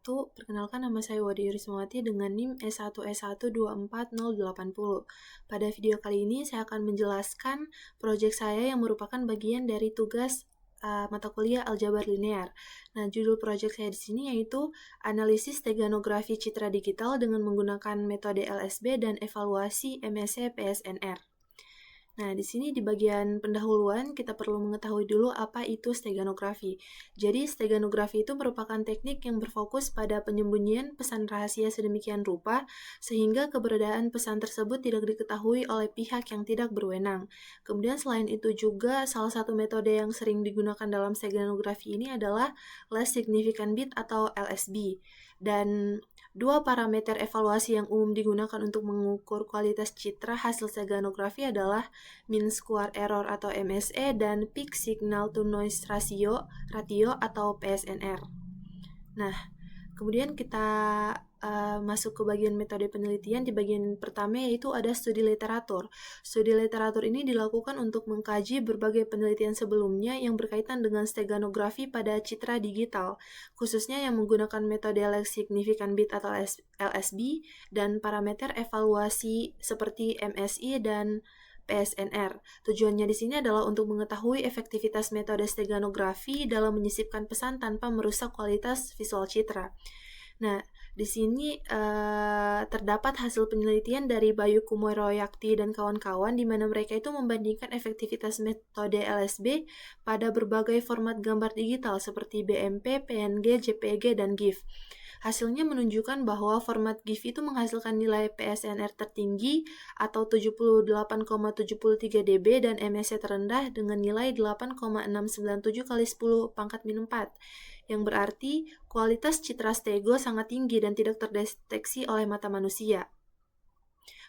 wabarakatuh. Perkenalkan, nama saya Wadi Yurismawati dengan NIM S1S1240880. Pada video kali ini saya akan menjelaskan proyek saya yang merupakan bagian dari tugas mata kuliah aljabar linear. Nah, judul proyek saya di sini yaitu analisis steganografi citra digital dengan menggunakan metode LSB dan evaluasi MSE PSNR. Nah, di sini di bagian pendahuluan kita perlu mengetahui dulu apa itu steganografi. Jadi, steganografi itu merupakan teknik yang berfokus pada penyembunyian pesan rahasia sedemikian rupa sehingga keberadaan pesan tersebut tidak diketahui oleh pihak yang tidak berwenang. Kemudian selain itu juga salah satu metode yang sering digunakan dalam steganografi ini adalah less significant bit atau LSB. Dan dua parameter evaluasi yang umum digunakan untuk mengukur kualitas citra hasil steganografi adalah mean square error atau MSE dan peak signal to noise ratio atau PSNR. Nah, kemudian kita masuk ke bagian metode penelitian. Di bagian pertama yaitu ada studi literatur. Studi literatur ini dilakukan untuk mengkaji berbagai penelitian sebelumnya yang berkaitan dengan steganografi pada citra digital, khususnya yang menggunakan metode less significant bit atau LSB dan parameter evaluasi seperti MSI dan PSNR. Tujuannya di sini adalah untuk mengetahui efektivitas metode steganografi dalam menyisipkan pesan tanpa merusak kualitas visual citra. Nah, di sini terdapat hasil penelitian dari Bayu Kumoyroyakti dan kawan-kawan di mana mereka itu membandingkan efektivitas metode LSB pada berbagai format gambar digital seperti BMP, PNG, JPG, dan GIF. Hasilnya menunjukkan bahwa format GIF itu menghasilkan nilai PSNR tertinggi atau 78,73 dB dan MSE terendah dengan nilai 8,697 kali 10 pangkat minus 4, yang berarti kualitas citra stego sangat tinggi dan tidak terdeteksi oleh mata manusia.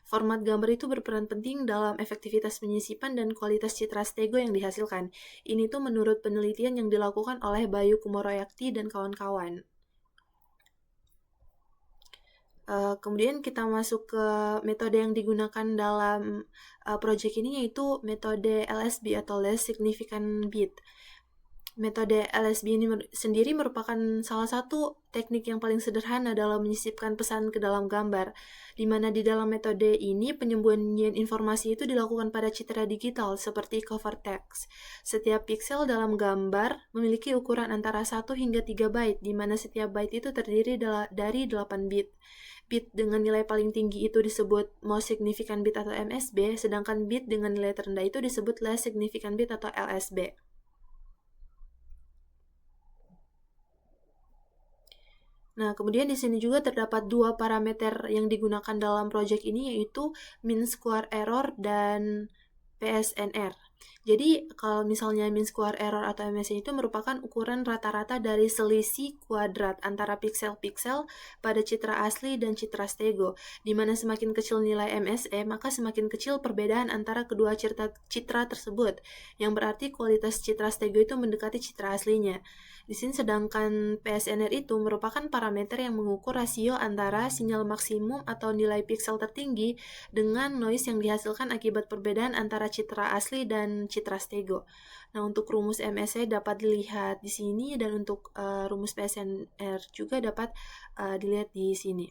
Format gambar itu berperan penting dalam efektivitas penyisipan dan kualitas citra stego yang dihasilkan. Ini tuh menurut penelitian yang dilakukan oleh Bayu Kumoyroyakti dan kawan-kawan. Kemudian kita masuk ke metode yang digunakan dalam proyek ini yaitu metode LSB atau less significant bit. Metode LSB ini sendiri merupakan salah satu teknik yang paling sederhana dalam menyisipkan pesan ke dalam gambar, di mana di dalam metode ini penyembunyian informasi itu dilakukan pada citra digital seperti cover text. Setiap pixel dalam gambar memiliki ukuran antara 1 hingga 3 byte, di mana setiap byte itu terdiri dari 8 bit. Bit dengan nilai paling tinggi itu disebut most significant bit atau MSB, sedangkan bit dengan nilai terendah itu disebut less significant bit atau LSB. Nah, kemudian di sini juga terdapat dua parameter yang digunakan dalam proyek ini yaitu mean square error dan PSNR. Jadi, kalau misalnya mean square error atau MSE itu merupakan ukuran rata-rata dari selisih kuadrat antara piksel-piksel pada citra asli dan citra stego, di mana semakin kecil nilai MSE, maka semakin kecil perbedaan antara kedua citra tersebut, yang berarti kualitas citra stego itu mendekati citra aslinya. Di sini sedangkan PSNR itu merupakan parameter yang mengukur rasio antara sinyal maksimum atau nilai piksel tertinggi dengan noise yang dihasilkan akibat perbedaan antara citra asli dan citra stego. Nah, untuk rumus MSE dapat dilihat di sini dan untuk rumus PSNR juga dapat dilihat di sini.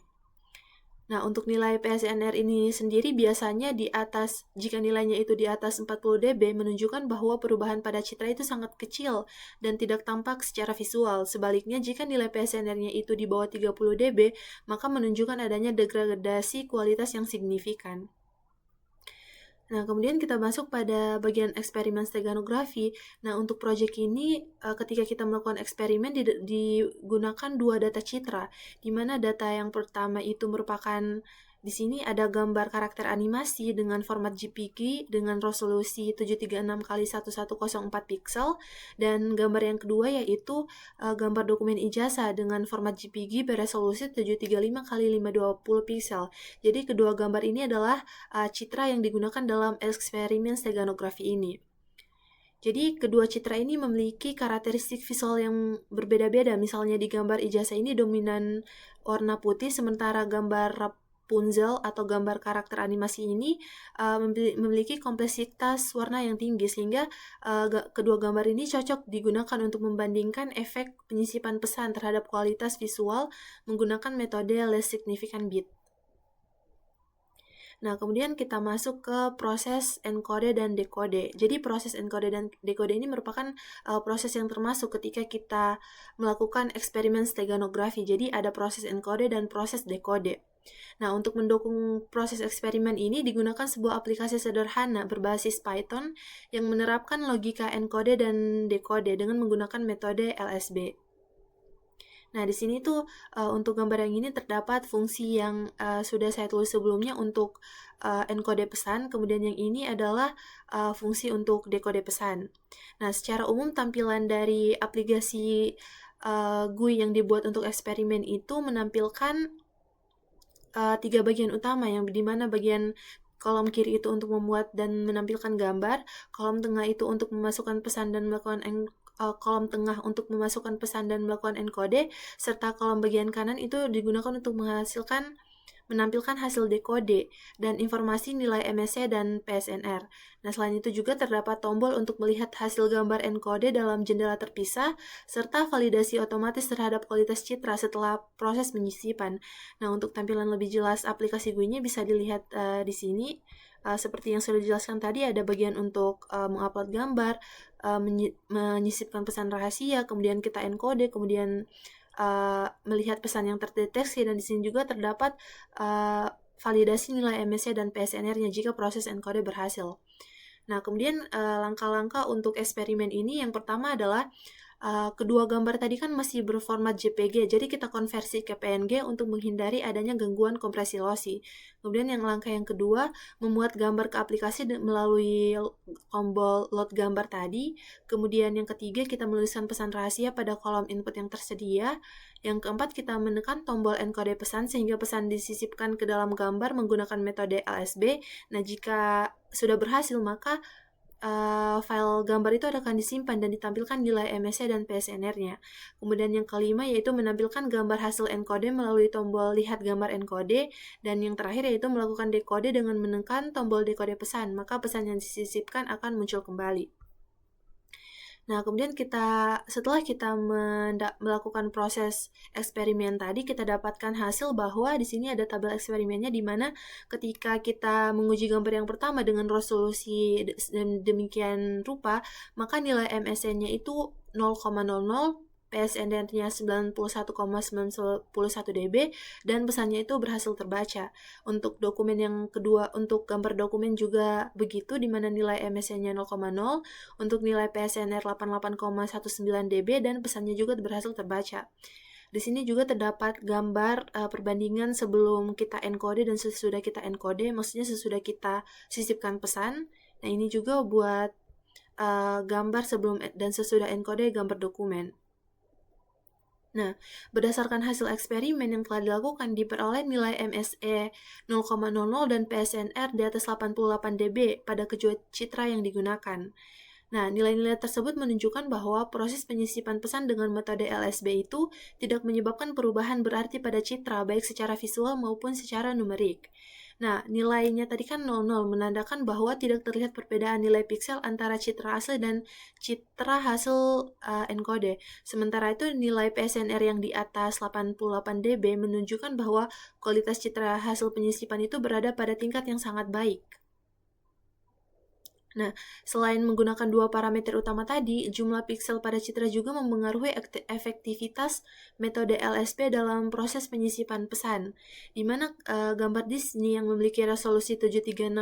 Nah, untuk nilai PSNR ini sendiri biasanya di atas, jika nilainya itu di atas 40 dB, menunjukkan bahwa perubahan pada citra itu sangat kecil dan tidak tampak secara visual. Sebaliknya, jika nilai PSNR-nya itu di bawah 30 dB, maka menunjukkan adanya degradasi kualitas yang signifikan. Nah, kemudian kita masuk pada bagian eksperimen steganografi. Nah, untuk proyek ini, ketika kita melakukan eksperimen, digunakan dua data citra, di mana data yang pertama itu merupakan, di sini ada gambar karakter animasi dengan format JPG dengan resolusi 736x1104 pixel, dan gambar yang kedua yaitu gambar dokumen ijazah dengan format JPG beresolusi 735x520 pixel. Jadi kedua gambar ini adalah citra yang digunakan dalam eksperimen steganografi ini. Jadi kedua citra ini memiliki karakteristik visual yang berbeda-beda. Misalnya di gambar ijazah ini dominan warna putih, sementara gambar Punzel atau gambar karakter animasi ini memiliki kompleksitas warna yang tinggi, sehingga kedua gambar ini cocok digunakan untuk membandingkan efek penyisipan pesan terhadap kualitas visual menggunakan metode less significant bit. Nah, kemudian kita masuk ke proses enkode dan dekode. Jadi proses enkode dan dekode ini merupakan proses yang termasuk ketika kita melakukan eksperimen steganografi. Jadi ada proses enkode dan proses dekode. Nah, untuk mendukung proses eksperimen ini digunakan sebuah aplikasi sederhana berbasis Python yang menerapkan logika enkode dan dekode dengan menggunakan metode LSB. Nah, di sini tuh untuk gambar yang ini terdapat fungsi yang sudah saya tulis sebelumnya untuk enkode pesan, kemudian yang ini adalah fungsi untuk dekode pesan. Nah, secara umum tampilan dari aplikasi GUI yang dibuat untuk eksperimen itu menampilkan 3 bagian utama, yang dimana bagian kolom kiri itu untuk memuat dan menampilkan gambar, kolom tengah itu untuk memasukkan pesan dan melakukan kolom tengah untuk memasukkan pesan dan melakukan enkode, serta kolom bagian kanan itu digunakan untuk menampilkan hasil dekode dan informasi nilai MSC dan PSNR. Nah, selain itu juga terdapat tombol untuk melihat hasil gambar enkode dalam jendela terpisah, serta validasi otomatis terhadap kualitas citra setelah proses penyisipan. Nah, untuk tampilan lebih jelas aplikasi GUI-nya bisa dilihat di sini. Seperti yang sudah dijelaskan tadi, ada bagian untuk mengupload gambar, menyisipkan pesan rahasia, kemudian kita enkode, kemudian melihat pesan yang terdeteksi, dan di sini juga terdapat validasi nilai MSC dan PSNR-nya jika proses enkode berhasil. Nah, kemudian langkah-langkah untuk eksperimen ini yang pertama adalah kedua gambar tadi kan masih berformat JPG, jadi kita konversi ke PNG untuk menghindari adanya gangguan kompresi lossy. Kemudian yang langkah yang kedua, memuat gambar ke aplikasi melalui tombol load gambar tadi. Kemudian yang ketiga, kita menuliskan pesan rahasia pada kolom input yang tersedia. Yang keempat, kita menekan tombol enkode pesan sehingga pesan disisipkan ke dalam gambar menggunakan metode LSB. Nah, jika sudah berhasil, maka file gambar itu akan disimpan dan ditampilkan nilai MSC dan PSNR-nya. Kemudian yang kelima yaitu menampilkan gambar hasil enkode melalui tombol lihat gambar enkode, dan yang terakhir yaitu melakukan dekode dengan menekan tombol dekode pesan, maka pesan yang disisipkan akan muncul kembali. Nah, kemudian setelah kita melakukan proses eksperimen tadi, kita dapatkan hasil bahwa di sini ada tabel eksperimennya, di mana ketika kita menguji gambar yang pertama dengan resolusi demikian rupa, maka nilai MSC-nya itu 0,00, PSNR-nya 91,911 dB, dan pesannya itu berhasil terbaca. Untuk dokumen yang kedua, untuk gambar dokumen juga begitu, di mana nilai MSC-nya 0,0, untuk nilai PSNR 88,19 dB, dan pesannya juga berhasil terbaca. Di sini juga terdapat gambar perbandingan sebelum kita enkode dan sesudah kita enkode, maksudnya sesudah kita sisipkan pesan. Nah, ini juga buat gambar sebelum dan sesudah enkode gambar dokumen. Nah, berdasarkan hasil eksperimen yang telah dilakukan, diperoleh nilai MSE 0,00 dan PSNR di atas 88 dB pada kedua citra yang digunakan. Nah, nilai-nilai tersebut menunjukkan bahwa proses penyisipan pesan dengan metode LSB itu tidak menyebabkan perubahan berarti pada citra, baik secara visual maupun secara numerik. Nah, nilainya tadi kan 00, menandakan bahwa tidak terlihat perbedaan nilai piksel antara citra asli dan citra hasil enkode. Sementara itu, nilai PSNR yang di atas 88 dB menunjukkan bahwa kualitas citra hasil penyisipan itu berada pada tingkat yang sangat baik. Nah, selain menggunakan dua parameter utama tadi, jumlah piksel pada citra juga mempengaruhi efektivitas metode LSB dalam proses penyisipan pesan, di mana gambar di sini yang memiliki resolusi 736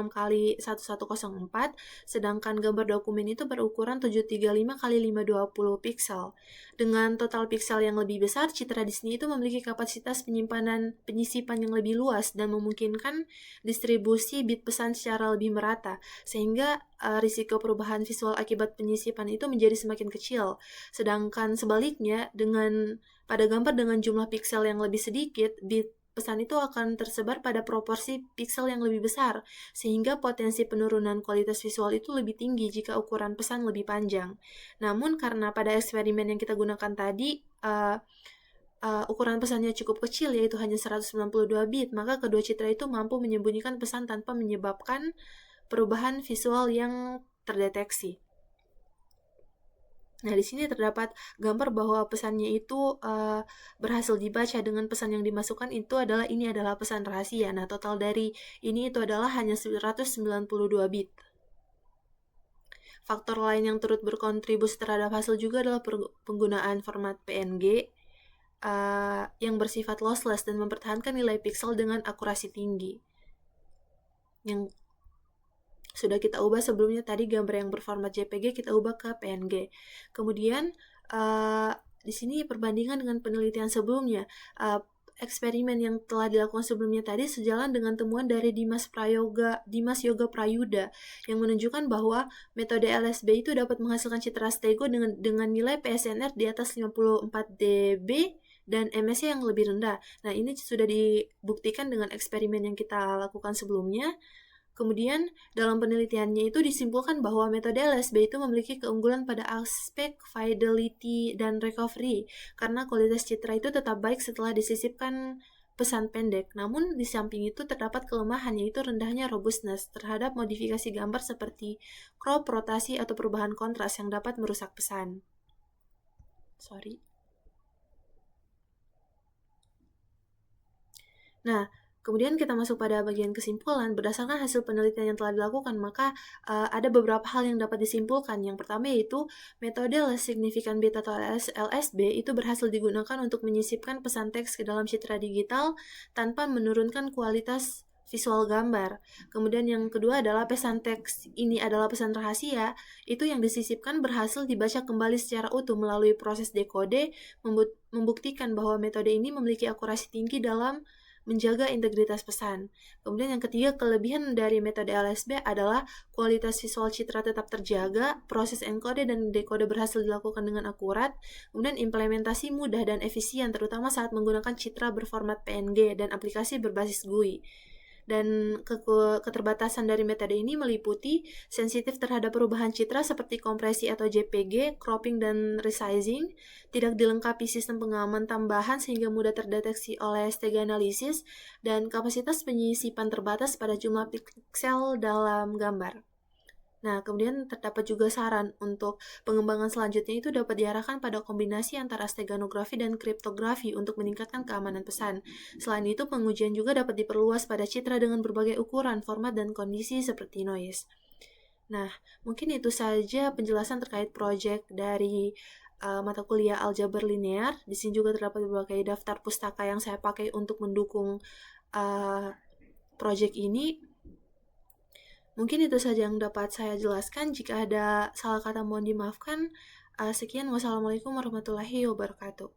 x 1104, sedangkan gambar dokumen itu berukuran 735 x 520 piksel. Dengan total piksel yang lebih besar, citra di sini itu memiliki kapasitas penyisipan yang lebih luas dan memungkinkan distribusi bit pesan secara lebih merata, sehingga risiko perubahan visual akibat penyisipan itu menjadi semakin kecil. Sedangkan sebaliknya, pada gambar dengan jumlah piksel yang lebih sedikit, bit pesan itu akan tersebar pada proporsi piksel yang lebih besar, sehingga potensi penurunan kualitas visual itu lebih tinggi jika ukuran pesan lebih panjang. Namun, karena pada eksperimen yang kita gunakan tadi, ukuran pesannya cukup kecil, yaitu hanya 192 bit, maka kedua citra itu mampu menyembunyikan pesan tanpa menyebabkan perubahan visual yang terdeteksi. Nah, di sini terdapat gambar bahwa pesannya itu berhasil dibaca dengan pesan yang dimasukkan itu adalah pesan rahasia. Nah, total dari ini itu adalah hanya 192 bit. Faktor lain yang turut berkontribusi terhadap hasil juga adalah penggunaan format PNG yang bersifat lossless dan mempertahankan nilai pixel dengan akurasi tinggi. Yang sudah kita ubah sebelumnya tadi gambar yang berformat JPG kita ubah ke PNG. Kemudian di sini perbandingan dengan penelitian sebelumnya, eksperimen yang telah dilakukan sebelumnya tadi sejalan dengan temuan dari Dimas Yoga Prayuda yang menunjukkan bahwa metode LSB itu dapat menghasilkan citra stego dengan nilai PSNR di atas 54 dB dan MS yang lebih rendah. Nah, ini sudah dibuktikan dengan eksperimen yang kita lakukan sebelumnya. Kemudian, dalam penelitiannya itu disimpulkan bahwa metode LSB itu memiliki keunggulan pada aspek fidelity dan recovery, karena kualitas citra itu tetap baik setelah disisipkan pesan pendek. Namun, di samping itu terdapat kelemahan, yaitu rendahnya robustness terhadap modifikasi gambar seperti crop, rotasi, atau perubahan kontras yang dapat merusak pesan. Nah, kemudian kita masuk pada bagian kesimpulan. Berdasarkan hasil penelitian yang telah dilakukan, maka ada beberapa hal yang dapat disimpulkan. Yang pertama yaitu metode less significant bit atau LSB itu berhasil digunakan untuk menyisipkan pesan teks ke dalam citra digital tanpa menurunkan kualitas visual gambar. Kemudian yang kedua adalah pesan teks ini adalah pesan rahasia, itu yang disisipkan berhasil dibaca kembali secara utuh melalui proses dekode, membuktikan bahwa metode ini memiliki akurasi tinggi dalam menjaga integritas pesan. Kemudian yang ketiga, kelebihan dari metode LSB adalah kualitas visual citra tetap terjaga, proses enkode dan dekode berhasil dilakukan dengan akurat, kemudian implementasi mudah dan efisien terutama saat menggunakan citra berformat PNG dan aplikasi berbasis GUI. Dan keterbatasan dari metode ini meliputi sensitif terhadap perubahan citra seperti kompresi atau JPG, cropping dan resizing, tidak dilengkapi sistem pengaman tambahan sehingga mudah terdeteksi oleh STG analisis, dan kapasitas penyisipan terbatas pada jumlah piksel dalam gambar. Nah, kemudian terdapat juga saran untuk pengembangan selanjutnya itu dapat diarahkan pada kombinasi antara steganografi dan kriptografi untuk meningkatkan keamanan pesan. Selain itu, pengujian juga dapat diperluas pada citra dengan berbagai ukuran, format, dan kondisi seperti noise. Nah, mungkin itu saja penjelasan terkait proyek dari mata kuliah aljabar linear. Di sini juga terdapat berbagai daftar pustaka yang saya pakai untuk mendukung proyek ini. Mungkin itu saja yang dapat saya jelaskan. Jika ada salah kata mohon dimaafkan. Sekian, wassalamualaikum warahmatullahi wabarakatuh.